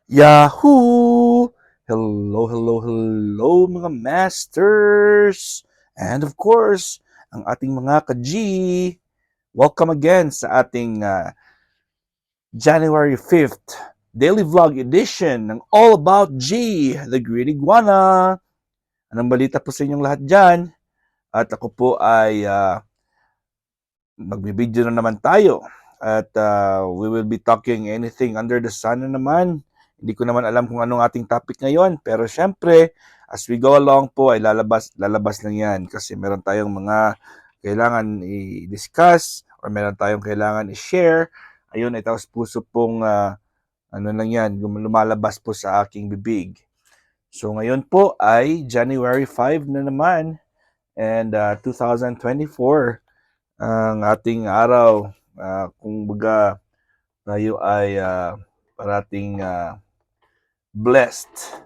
Yahoo! Hello, hello, hello mga masters! And of course, ang ating mga ka-G, welcome again sa ating January 5th Daily Vlog Edition ng All About G, The Green Iguana. Anong balita po sa inyong lahat dyan? At ako po ay magbibideo na naman tayo. At we will be talking anything under the sun na naman. Hindi ko naman alam kung anong ating topic ngayon. Pero syempre, as we go along po, ay lalabas lang yan. Kasi meron tayong mga kailangan i-discuss or meron tayong kailangan i-share. Ayun, ay taos puso pong ano lang yan, lumalabas po sa aking bibig. So ngayon po ay January 5 na naman and 2024 ang ating araw. Kung baga tayo ay parating blessed.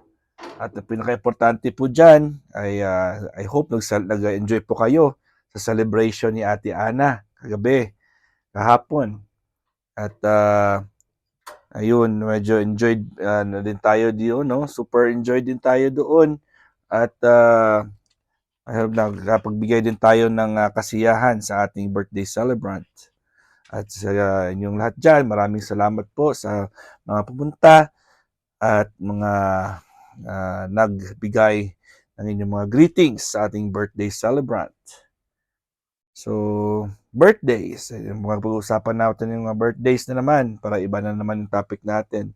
At ang pinaka-importante po dyan ay I hope nag-enjoy po kayo sa celebration ni Ate Ana kagabi, kahapon. At ayun, medyo enjoyed na din tayo doon, no? Super enjoyed din tayo doon. At I hope nakapagbigay din tayo ng kasiyahan sa ating birthday celebrant. At sa inyong lahat dyan, maraming salamat po sa mga pumunta at mga nagbigay ng inyong mga greetings sa ating birthday celebrant. So, birthdays. Mga pag-uusapan natin yung mga birthdays na naman para iba na naman yung topic natin.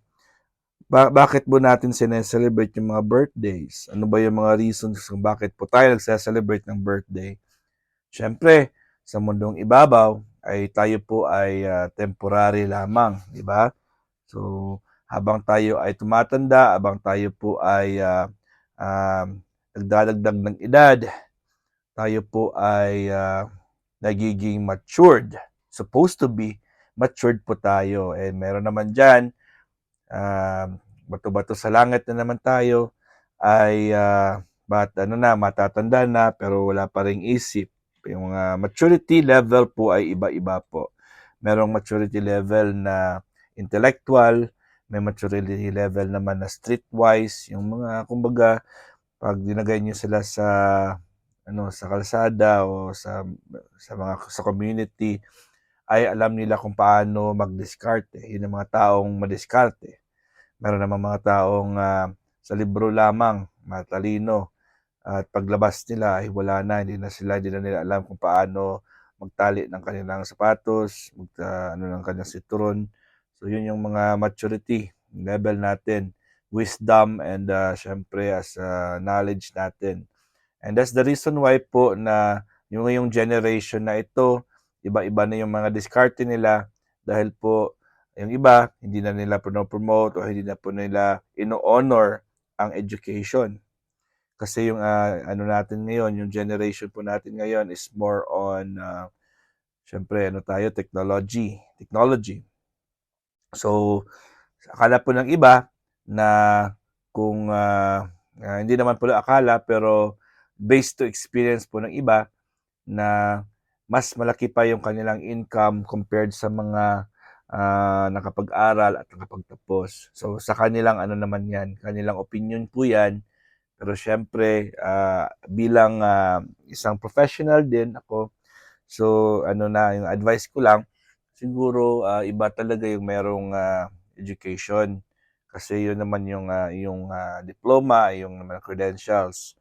Bakit po natin sineselebrate yung mga birthdays? Ano ba yung mga reasons kung bakit po tayo nagse-celebrate ng birthday? Siyempre, sa mundong ibabaw ay tayo po ay temporary lamang, di ba? So, habang tayo ay tumatanda, habang tayo po ay nagdadagdag ng edad, tayo po ay nagiging matured. Supposed to be matured po tayo. And meron naman dyan, bato-bato sa langit na naman tayo, ay matatanda na pero wala pa ring isip. Yung maturity level po ay iba-iba po. Merong maturity level na intellectual, may maturity level naman na streetwise, yung mga kumbaga pag dinagay niyo sila sa kalsada o sa community ay alam nila kung paano mag-diskarte. Yun ang mga taong madiskarte. Meron naman mga taong sa libro lamang matalino at paglabas nila ay wala na, hindi na nila alam kung paano magtali ng kanilang sapatos, ng kanilang sitron. So yun yung mga maturity level natin, wisdom and syempre as knowledge natin. And that's the reason why po na yung ngayong generation na ito, iba-iba na yung mga diskarte nila dahil po yung iba hindi na nila promote o hindi na po nila ino-honor ang education. Kasi yung ano natin ngayon, yung generation po natin ngayon is more on syempre technology. So akala po ng iba na kung hindi naman po akala pero based to experience po ng iba na mas malaki pa yung kanilang income compared sa mga nakapag-aral at nakapagtapos. So sa kanilang ano naman yan, kanilang opinion po yan. Pero syempre, bilang isang professional din ako, so yung advice ko lang, siguro iba talaga yung merong education. Kasi yun naman yung diploma, yung naman credentials.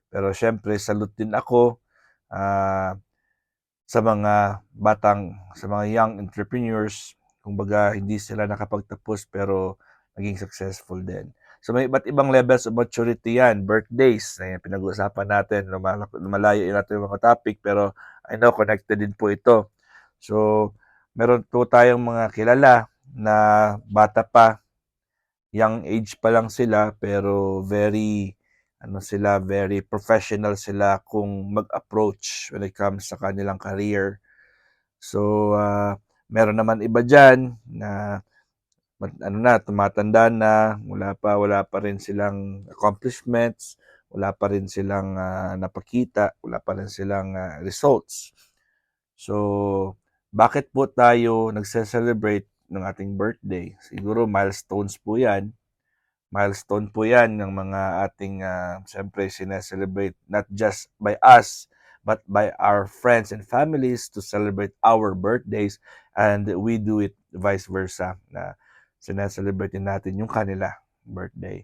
Pero syempre, salute din ako ah, sa mga young entrepreneurs, kumbaga hindi sila nakapagtapos pero naging successful din. So may iba't ibang levels of maturity yan, birthdays, na pinag-uusapan natin, lumalayo yun natin yung mga topic pero I know connected din po ito. So meron po tayong mga kilala na bata pa, young age pa lang sila pero very professional sila kung mag-approach when it comes sa kanilang career. So, meron naman iba diyan na tumatanda na, wala pa rin silang accomplishments, wala pa rin silang napakita, wala pa rin silang results. So, bakit po tayo nagse-celebrate ng ating birthday? Siguro milestones po 'yan Milestone po 'yan ng mga ating, siyempre sine-celebrate not just by us, but by our friends and families to celebrate our birthdays, and we do it vice versa na sine-celebrate din natin yung kanila birthday.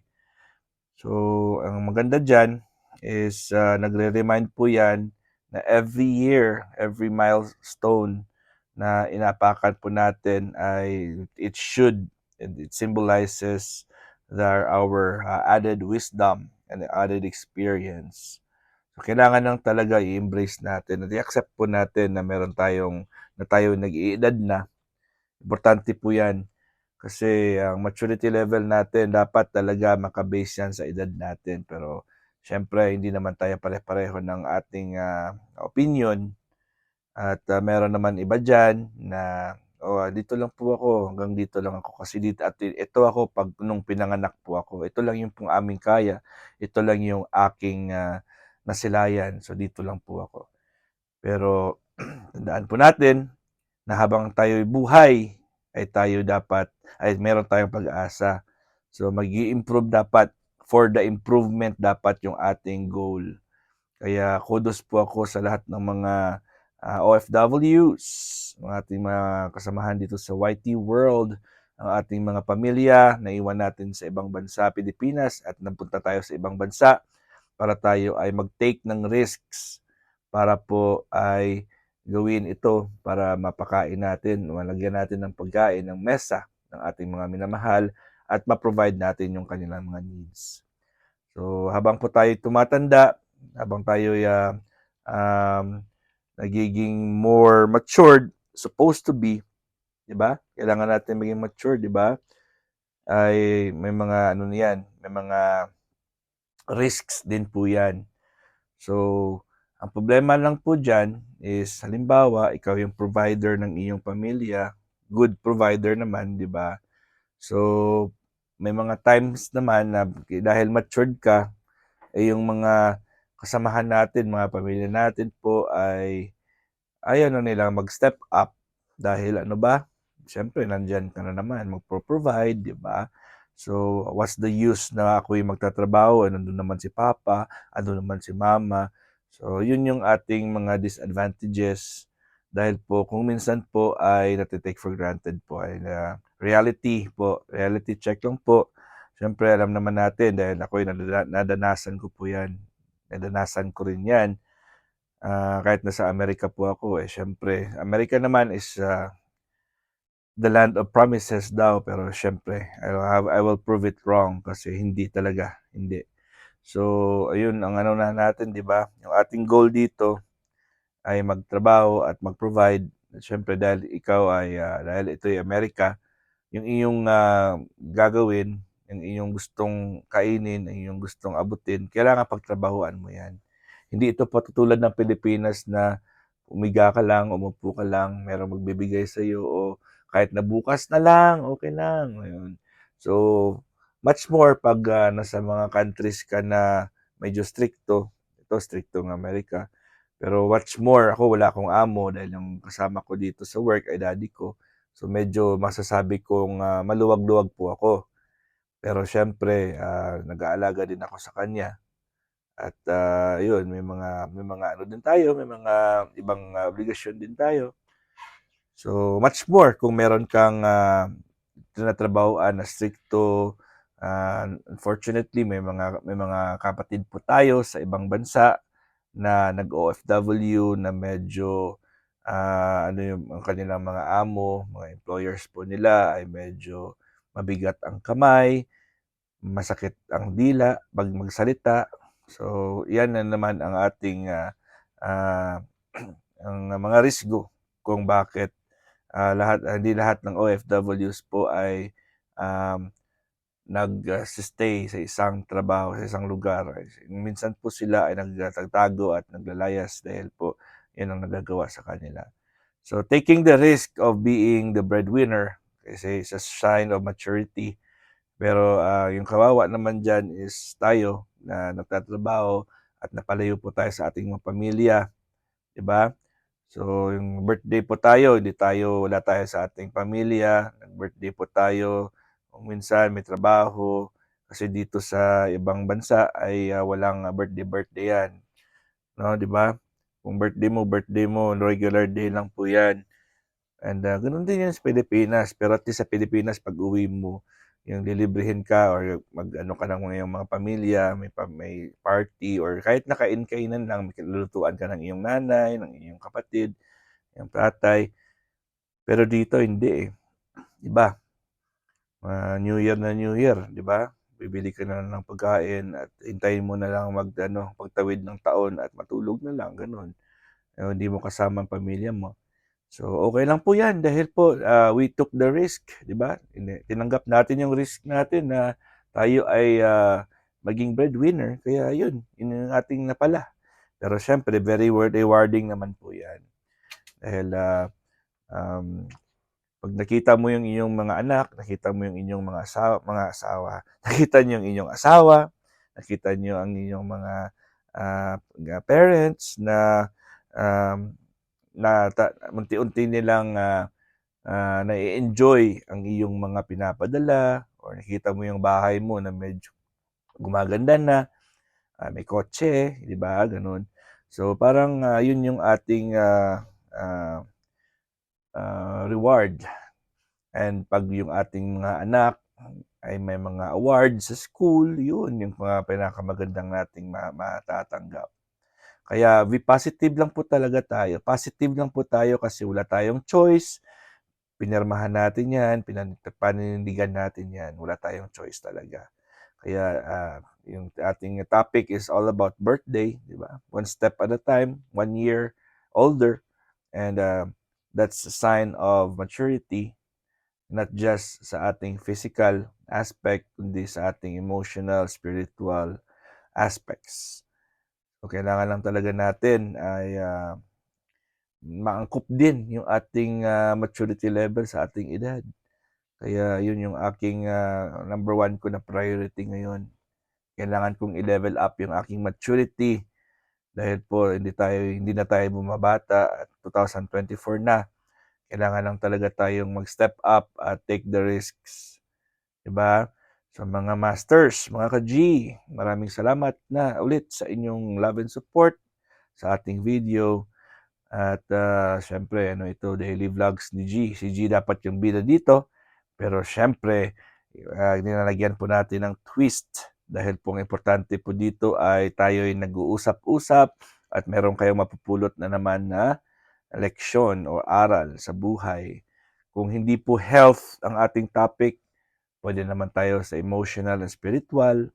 So, ang maganda diyan is, nagre-remind po 'yan na every year, every milestone na inapakan po natin ay it symbolizes our added wisdom and added experience. So, kailangan lang talaga i-embrace natin at i-accept po natin na tayo nag-iedad na. Importante po 'yan kasi ang maturity level natin dapat talaga maka-base 'yan sa edad natin. Pero siyempre hindi naman tayo pare-pareho ng ating, opinyon at, meron naman iba diyan na, "Oh, dito lang po ako, hanggang dito lang ako kasi dito at ito ako 'pag nung pinanganak po ako. Ito lang yung pong aming kaya. Ito lang yung aking, nasilayan. So, dito lang po ako." Pero tandaan po natin na habang tayo'y buhay ay meron tayong pag-asa. So mag-i-improve dapat, for the improvement dapat yung ating goal. Kaya kudos po ako sa lahat ng mga OFWs, ang ating mga kasamahan dito sa YT World, ang ating mga pamilya na iwan natin sa ibang bansa, Pilipinas, at napunta tayo sa ibang bansa para tayo ay mag-take ng risks para po ay gawin ito para mapakain natin, malagyan natin ng pagkain ng mesa ng ating mga minamahal at ma-provide natin yung kanilang mga needs. So habang po tayo tumatanda, habang tayo um, nagiging more matured, supposed to be, 'di ba? Kailangan natin maging mature, 'di ba? Ay may mga ano niyan, may mga risks din po 'yan. So, ang problema lang po diyan is halimbawa ikaw yung provider ng iyong pamilya, good provider naman, 'di ba? So, may mga times naman na dahil matured ka, yung mga kasamahan natin, mga pamilya natin po ay ayaw na nilang mag-step up dahil ano ba, siyempre nandiyan ka na naman magpo-provide, 'di ba? So, what's the use na ako'y magtatrabaho, nandun naman si papa, andun naman si mama. So, yun yung ating mga disadvantages dahil po kung minsan po ay nate-take for granted po ay na reality check lang po. Siyempre alam naman natin dahil ako'y nadanasan ko po 'yan. Nadanasan ko rin 'yan. Kahit nasa Amerika po ako, siyempre Amerika naman is, the land of promises daw pero siyempre I will prove it wrong kasi hindi talaga, hindi. So ayun ang ano na natin 'di ba, yung ating goal dito ay magtrabaho at mag-provide. Siyempre dahil ikaw ay, dahil ito'y Amerika, yung iyong, gagawin, yung iyong gustong kainin, yung iyong gustong abutin, kailangan pagtrabahuan mo 'yan. Hindi ito patutulad ng Pilipinas na umiga ka lang, umupo ka lang, merong magbibigay sa'yo o kahit na bukas na lang, okay lang, ayun. So, much more 'pag, nasa mga countries ka na medyo strikto, ito strikto ang Amerika. Pero much more ako wala akong amo dahil yung kasama ko dito sa work ay daddy ko. So, medyo masasabi kong, maluwag-luwag po ako. Pero siyempre, nag-aalaga din ako sa kanya at, yun may mga ano din tayo, may mga ibang, obligasyon din tayo. So, much more kung meron kang, tinatrabahuan na strikto. Unfortunately may mga kapatid po tayo sa ibang bansa na nag-OFW na medyo, ano yung ang kanilang mga amo, mga employers po nila ay medyo mabigat ang kamay, masakit ang dila 'pag magsalita. So, 'yan na naman ang ating, ah, ang mga risgo kung bakit, hindi lahat ng OFWs po ay, um, nag-stay sa isang trabaho, sa isang lugar. Minsan po sila ay nagtatago at naglalayas dahil po 'yun ang nagagawa sa kanila. So, taking the risk of being the breadwinner kasi is a sign of maturity. Pero, yung kawawa naman diyan is tayo na nagtatrabaho at napalayo po tayo sa ating mga pamilya, 'di ba? So, yung birthday po tayo, wala tayo sa ating pamilya, nag-birthday po tayo, kung minsan may trabaho, Kasi dito sa ibang bansa ay walang birthday yan, no, 'di ba? Kung birthday mo, regular day lang po yan. And ganoon din yan sa Pilipinas, pero at least sa Pilipinas pag-uwi mo, yung lilibrihin ka or mag-ano ka ng iyong mga pamilya, may party or kahit nakain-kainan lang, may lulutuan ka ng iyong nanay, ng iyong kapatid, yung tatay. Pero dito hindi eh. Iba. New Year na New Year, 'di ba? Bibili ka na ng pagkain at hintayin mo na lang pagtawid ng taon at matulog na lang, gano'n. Hindi mo kasama ang pamilya mo. So, okay lang po 'yan dahil po, we took the risk, 'di ba? Tinanggap natin yung risk natin na tayo ay, maging breadwinner kaya yun yung ating napala. Pero siyempre very rewarding naman po 'yan dahil, um 'pag nakita mo yung iyong mga anak, nakita mo yung inyong mga asawa, nakita niyo yung inyong asawa, nakita niyo ang inyong mga, parents na, um, unti-unti nilang, na-e-enjoy ang iyong mga pinapadala or nakita mo yung bahay mo na medyo gumaganda na, may kotse, 'di ba, gano'n. So, parang, yun yung ating, ah, reward. And 'pag yung ating mga anak ay may mga awards sa school, yun yung mga pinakamagandang nating matatanggap. Kaya be positive lang po talaga tayo. Positive lang po tayo kasi wala tayong choice. Pinirmahan natin 'yan, paninindigan natin 'yan. Wala tayong choice talaga. Kaya, yung ating topic is all about birthday, 'di ba? One step at a time, 1 year older, and, that's a sign of maturity. Not just sa ating physical aspect, kundi sa ating emotional, spiritual aspects. So, kailangan lang talaga natin ay maangkop din yung ating maturity level sa ating edad. Kaya yun yung aking number one ko na priority ngayon. Kailangan kong i-level up yung aking maturity dahil po hindi na tayo bumabata at 2024 na. Kailangan lang talaga tayong mag-step up at take the risks. 'Di ba? Sa mga masters, mga ka-G, maraming salamat na ulit sa inyong love and support sa ating video. At siyempre, ito, daily vlogs ni G. Si G dapat yung bida dito. Pero siyempre, nilalagyan po natin ng twist dahil po ang importante po dito ay tayo ay nag-uusap-usap at meron kayong mapupulot na naman na leksyon o aral sa buhay. Kung hindi po health ang ating topic, pwede naman tayo sa emotional and spiritual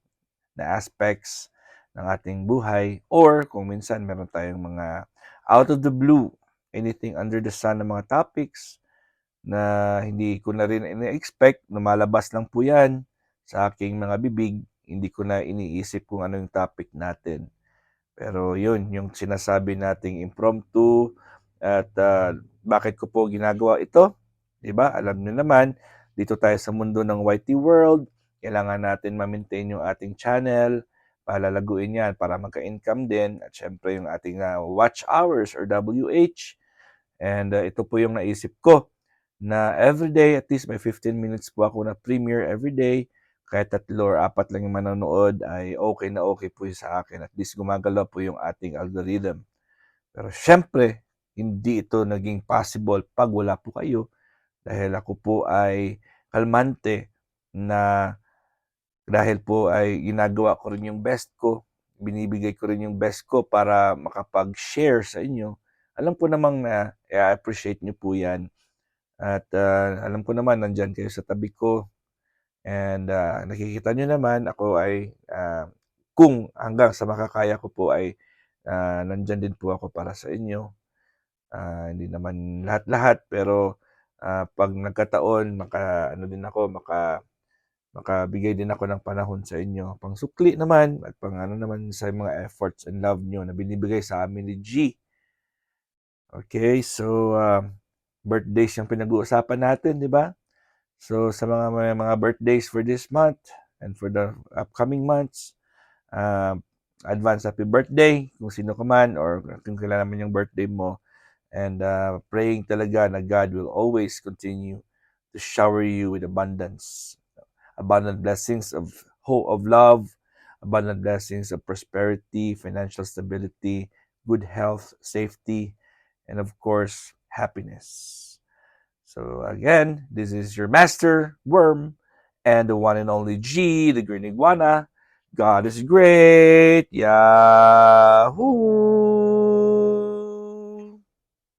na aspects ng ating buhay, or kung minsan meron tayong mga out of the blue, anything under the sun na mga topics na hindi ko na rin ina-expect, lumalabas lang po yan sa aking mga bibig, hindi ko na iniisip kung ano yung topic natin. Pero yun, yung sinasabi nating impromptu at bakit ko po ginagawa ito, 'di ba? Alam niyo naman, dito tayo sa mundo ng YT world, kailangan natin ma-maintain yung ating channel, palalaguin yan para magka-income din at syempre yung ating watch hours or WH. And ito po yung naisip ko na everyday at least may 15 minutes po ako na premiere everyday. Kahit 3 or 4 lang yung manonood ay okay po yun sa akin. At least gumagalaw po yung ating algorithm. Pero syempre, hindi ito naging possible pag wala po kayo. Dahil ako po ay kalmante na dahil po ay ginagawa ko rin yung best ko. Binibigay ko rin yung best ko para makapag-share sa inyo. Alam ko namang na i-appreciate nyo po yan. At alam ko naman nandyan kayo sa tabi ko. And nakikita nyo naman ako ay kung hanggang sa makakaya ko po ay nandyan din po ako para sa inyo. Hindi naman lahat-lahat pero pag nagkataon ano din ako makabigay din ako ng panahon sa inyo. Pang sukli naman at pang ano naman sa mga efforts and love nyo na binibigay sa amin ni G. Okay, so birthdays yung pinag-uusapan natin, di ba? So sa mga birthdays for this month and for the upcoming months, advance happy birthday kung sino ka man or kung kailan naman yung birthday mo. And praying talaga na God will always continue to shower you with abundant blessings of hope of love, abundant blessings of prosperity, financial stability, good health, safety, and of course, happiness. So again, this is your master worm and the one and only G, the green iguana. God is great. Yahoo!